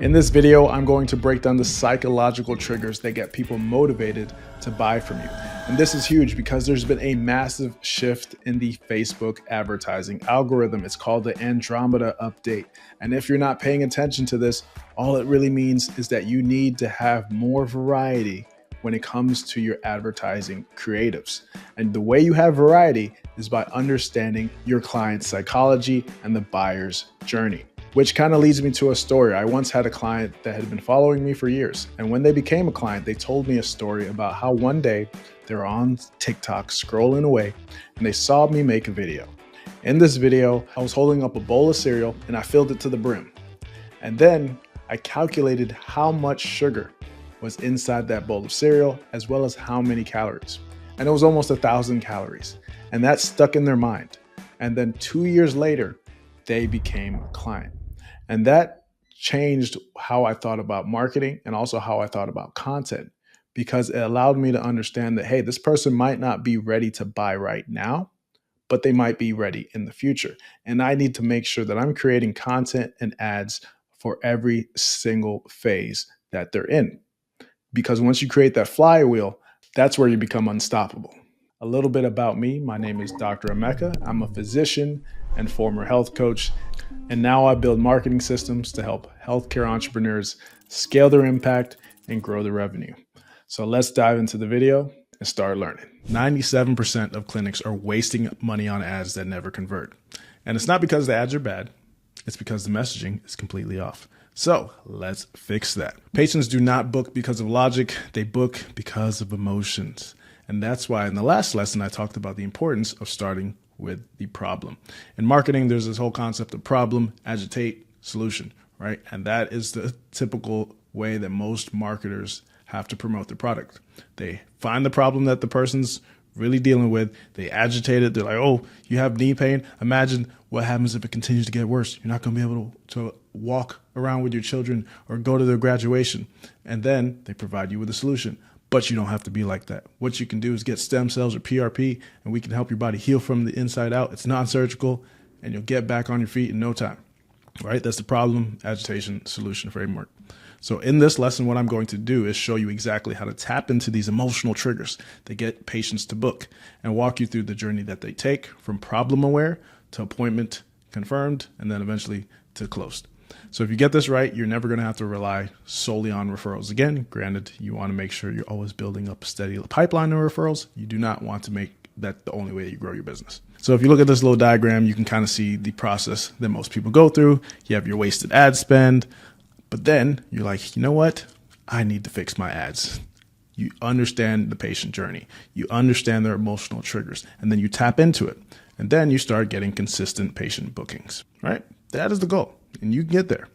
In this video, I'm going to break down the psychological triggers that get people motivated to buy from you. And this is huge because there's been a massive shift in the Facebook advertising algorithm. It's called the Andromeda update. And if you're not paying attention to this, all it really means is that you need to have more variety when it comes to your advertising creatives. And the way you have variety is by understanding your client's psychology and the buyer's journey. Which kind of leads me to a story. I once had a client that had been following me for years. And when they became a client, they told me a story about how one day they were on TikTok scrolling away and they saw me make a video. In this video, I was holding up a bowl of cereal and I filled it to the brim. And then I calculated how much sugar was inside that bowl of cereal, as well as how many calories. And it was almost 1,000 calories. And that stuck in their mind. And then 2 years later, they became a client. And that changed how I thought about marketing and also how I thought about content, because it allowed me to understand that, hey, this person might not be ready to buy right now, but they might be ready in the future. And I need to make sure that I'm creating content and ads for every single phase that they're in. Because once you create that flywheel, that's where you become unstoppable. A little bit about me. My name is Dr. Emeka. I'm a physician and former health coach. And now I build marketing systems to help healthcare entrepreneurs scale their impact and grow their revenue. So let's dive into the video and start learning. 97% of clinics are wasting money on ads that never convert. And it's not because the ads are bad. It's because the messaging is completely off. So let's fix that. Patients do not book because of logic. They book because of emotions. And that's why in the last lesson, I talked about the importance of starting with the problem. In marketing, there's this whole concept of problem, agitate, solution, right? And that is the typical way that most marketers have to promote their product. They find the problem that the person's really dealing with. They agitate it. They're like, oh, you have knee pain. Imagine what happens if it continues to get worse. You're not going to be able to walk around with your children or go to their graduation. And then they provide you with a solution. But you don't have to be like that. What you can do is get stem cells or PRP, and we can help your body heal from the inside out. It's non-surgical, and you'll get back on your feet in no time, right? That's the problem, agitation, solution framework. So in this lesson, what I'm going to do is show you exactly how to tap into these emotional triggers that get patients to book and walk you through the journey that they take from problem aware to appointment confirmed, and then eventually to closed. So if you get this right, you're never going to have to rely solely on referrals. Again, granted, you want to make sure you're always building up a steady pipeline of referrals. You do not want to make that the only way that you grow your business. So if you look at this little diagram, you can kind of see the process that most people go through. You have your wasted ad spend, but then you're like, you know what? I need to fix my ads. You understand the patient journey. You understand their emotional triggers, and then you tap into it. And then you start getting consistent patient bookings, right? That is the goal. And you can get there.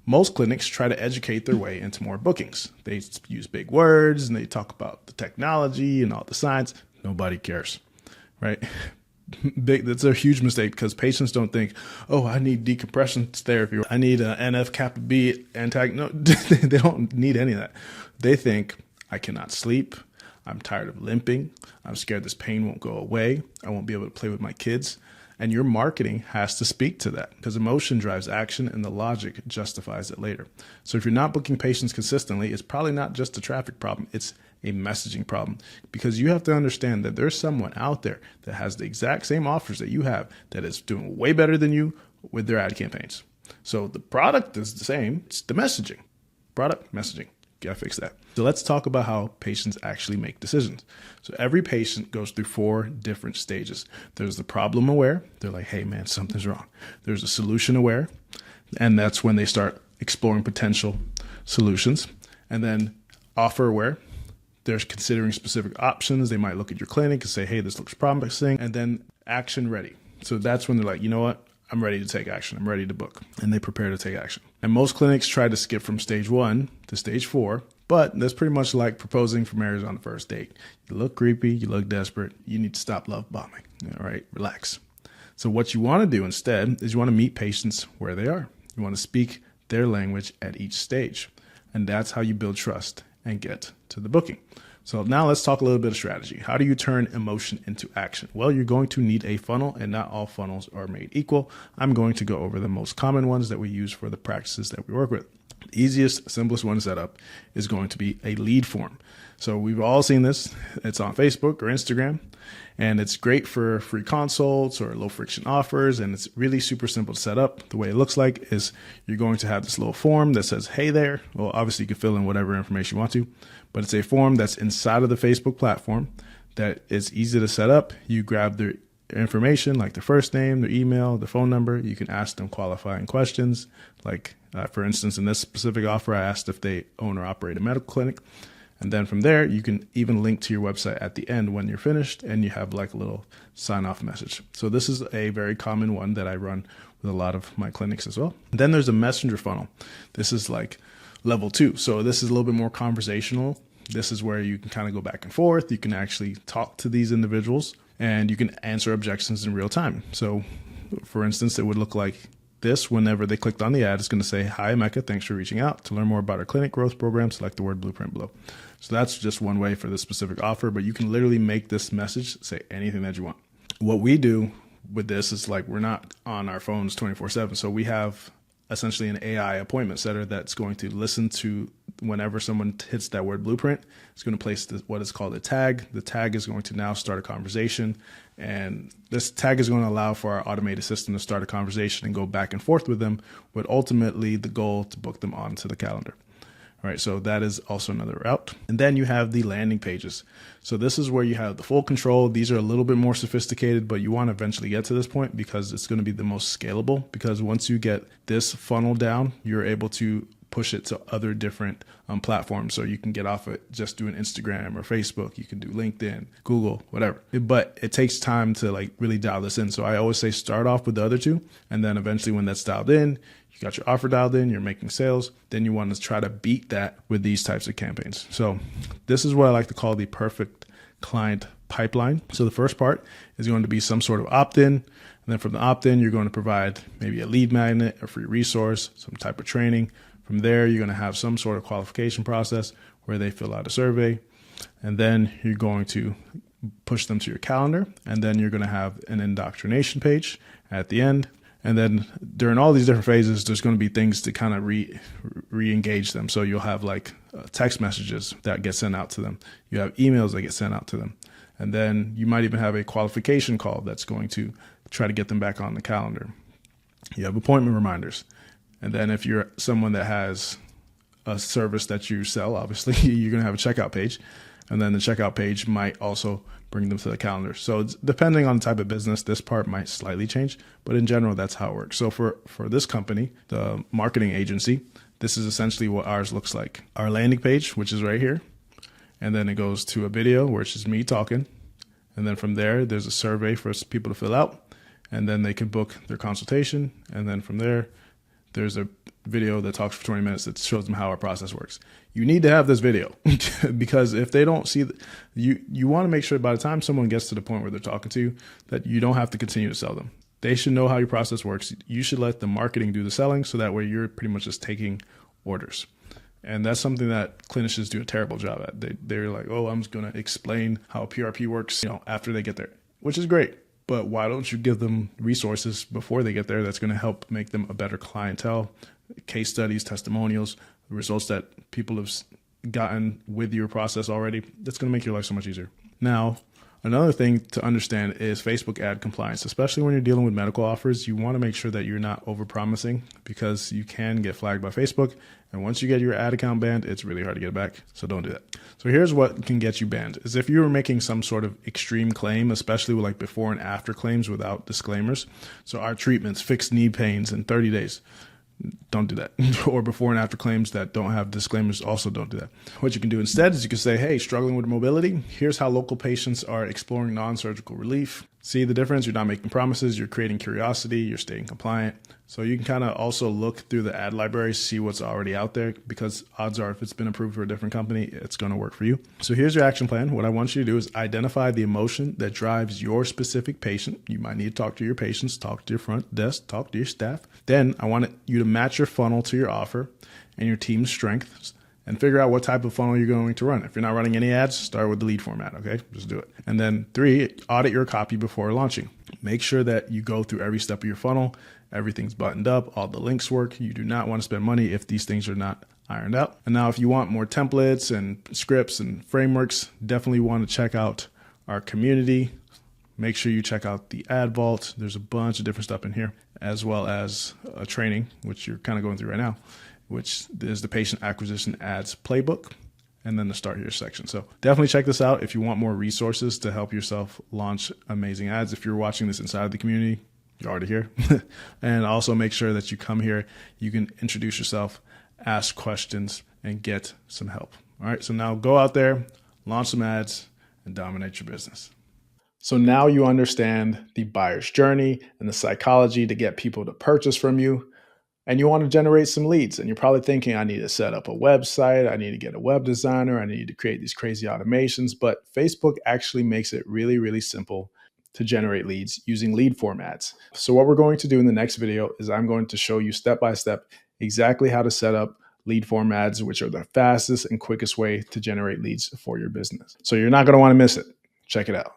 Most clinics try to educate their way into more bookings. They use big words and they talk about the technology and all the science. Nobody cares, right? That's a huge mistake because patients don't think, oh, I need decompression therapy. I need an NF-kappa B antagonist. No, they don't need any of that. They think, I cannot sleep. I'm tired of limping. I'm scared this pain won't go away. I won't be able to play with my kids. And your marketing has to speak to that because emotion drives action and the logic justifies it later. So if you're not booking patients consistently, it's probably not just a traffic problem. It's a messaging problem because you have to understand that there's someone out there that has the exact same offers that you have that is doing way better than you with their ad campaigns. So the product is the same. It's the messaging. Product, messaging. Gotta fix that. So let's talk about how patients actually make decisions. So every patient goes through 4 different stages. There's the problem aware. They're like, hey man, something's wrong. There's a solution aware. And that's when they start exploring potential solutions. And then offer aware. They're considering specific options. They might look at your clinic and say, hey, this looks promising. And then action ready. So that's when they're like, you know what? I'm ready to take action. I'm ready to book. And they prepare to take action. And most clinics try to skip from stage 1 to stage 4, but that's pretty much like proposing for marriage on the first date. You look creepy. You look desperate. You need to stop love bombing. All right, relax. So what you want to do instead is you want to meet patients where they are. You want to speak their language at each stage. And that's how you build trust and get to the booking. So now let's talk a little bit of strategy. How do you turn emotion into action? Well, you're going to need a funnel, and not all funnels are made equal. I'm going to go over the most common ones that we use for the practices that we work with. The easiest, simplest one to set up is going to be a lead form. So we've all seen this. It's on Facebook or Instagram, and it's great for free consults or low friction offers. And it's really super simple to set up. The way it looks like is you're going to have this little form that says, hey there. Well, obviously you can fill in whatever information you want to, but it's a form that's inside of the Facebook platform that is easy to set up. You grab their information like their first name, their email, their phone number. You can ask them qualifying questions. Like for instance, in this specific offer, I asked if they own or operate a medical clinic. And then from there, you can even link to your website at the end when you're finished, and you have like a little sign off message. So this is a very common one that I run with a lot of my clinics as well. And then there's a messenger funnel. This is like level 2. So this is a little bit more conversational. This is where you can kind of go back and forth. You can actually talk to these individuals and you can answer objections in real time. So for instance, it would look like this. Whenever they clicked on the ad, it's going to say, hi, Mecca, thanks for reaching out. To learn more about our clinic growth program, select the word blueprint below. So that's just one way for this specific offer, but you can literally make this message say anything that you want. What we do with this is like, we're not on our phones 24/7. So we have essentially an AI appointment setter that's going to listen to whenever someone hits that word blueprint. It's going to place what is called a tag. The tag is going to now start a conversation, and this tag is going to allow for our automated system to start a conversation and go back and forth with them, with ultimately the goal to book them onto the calendar. All right, so that is also another route. And then you have the landing pages. So this is where you have the full control. These are a little bit more sophisticated, but you want to eventually get to this point because it's going to be the most scalable. Because once you get this funnel down, you're able to push it to other different platforms. So you can get off it just doing Instagram or Facebook. You can do LinkedIn, Google, whatever. But it takes time to like really dial this in. So I always say start off with the other two, and then eventually when that's dialed in, you got your offer dialed in, you're making sales, then you want to try to beat that with these types of campaigns. So this is what I like to call the perfect client pipeline. So the first part is going to be some sort of opt-in. And then from the opt-in, you're going to provide maybe a lead magnet, a free resource, some type of training. From there, you're going to have some sort of qualification process where they fill out a survey. And then you're going to push them to your calendar. And then you're going to have an indoctrination page at the end. And then during all these different phases, there's going to be things to kind of re-engage them. So you'll have like text messages that get sent out to them. You have emails that get sent out to them. And then you might even have a qualification call that's going to try to get them back on the calendar. You have appointment reminders. And then if you're someone that has a service that you sell, obviously you're going to have a checkout page. And then the checkout page might also bring them to the calendar. So it's, depending on the type of business, this part might slightly change, but in general, that's how it works. So for this company, the marketing agency, this is essentially what ours looks like. Our landing page, which is right here. And then it goes to a video, which is me talking. And then from there, there's a survey for people to fill out. And then they can book their consultation. And then from there, there's a video that talks for 20 minutes that shows them how our process works. You need to have this video because if they don't see you want to make sure by the time someone gets to the point where they're talking to you that you don't have to continue to sell them. They should know how your process works. You should let the marketing do the selling, so that way you're pretty much just taking orders. And that's something that clinicians do a terrible job at. They're like, oh, I'm just going to explain how PRP works, after they get there, which is great. But why don't you give them resources before they get there that's going to help make them a better clientele, case studies, testimonials, results that people have gotten with your process already. That's going to make your life so much easier. Now, another thing to understand is Facebook ad compliance, especially when you're dealing with medical offers. You want to make sure that you're not overpromising because you can get flagged by Facebook. And once you get your ad account banned, it's really hard to get it back. So don't do that. So here's what can get you banned is if you were making some sort of extreme claim, especially with like before and after claims without disclaimers. So our treatments, fixed knee pains in 30 days. Don't do that. Or before and after claims that don't have disclaimers, also don't do that. What you can do instead is you can say, hey, struggling with mobility, here's how local patients are exploring non-surgical relief. See the difference? You're not making promises, you're creating curiosity, you're staying compliant. So you can kind of also look through the ad library, see what's already out there, because odds are if it's been approved for a different company, it's going to work for you. So here's your action plan. What I want you to do is identify the emotion that drives your specific patient. You might need to talk to your patients, talk to your front desk, talk to your staff. Then I want you to match your funnel to your offer and your team's strengths. and figure out what type of funnel you're going to run. If you're not running any ads, start with the lead format, okay? Just do it. And then 3, audit your copy before launching. Make sure that you go through every step of your funnel. Everything's buttoned up, all the links work. You do not want to spend money if these things are not ironed out. And now if you want more templates and scripts and frameworks, definitely want to check out our community. Make sure you check out the ad vault. There's a bunch of different stuff in here, as well as a training, which you're kind of going through right now, which is the patient acquisition ads playbook, and then the start here section. So definitely check this out if you want more resources to help yourself launch amazing ads. If you're watching this inside the community, you're already here. And also make sure that you come here, you can introduce yourself, ask questions, and get some help. All right, so now go out there, launch some ads, and dominate your business. So now you understand the buyer's journey and the psychology to get people to purchase from you. And you want to generate some leads. And you're probably thinking, I need to set up a website. I need to get a web designer. I need to create these crazy automations. But Facebook actually makes it really, really simple to generate leads using lead formats. So what we're going to do in the next video is I'm going to show you step by step exactly how to set up lead formats, which are the fastest and quickest way to generate leads for your business. So you're not going to want to miss it. Check it out.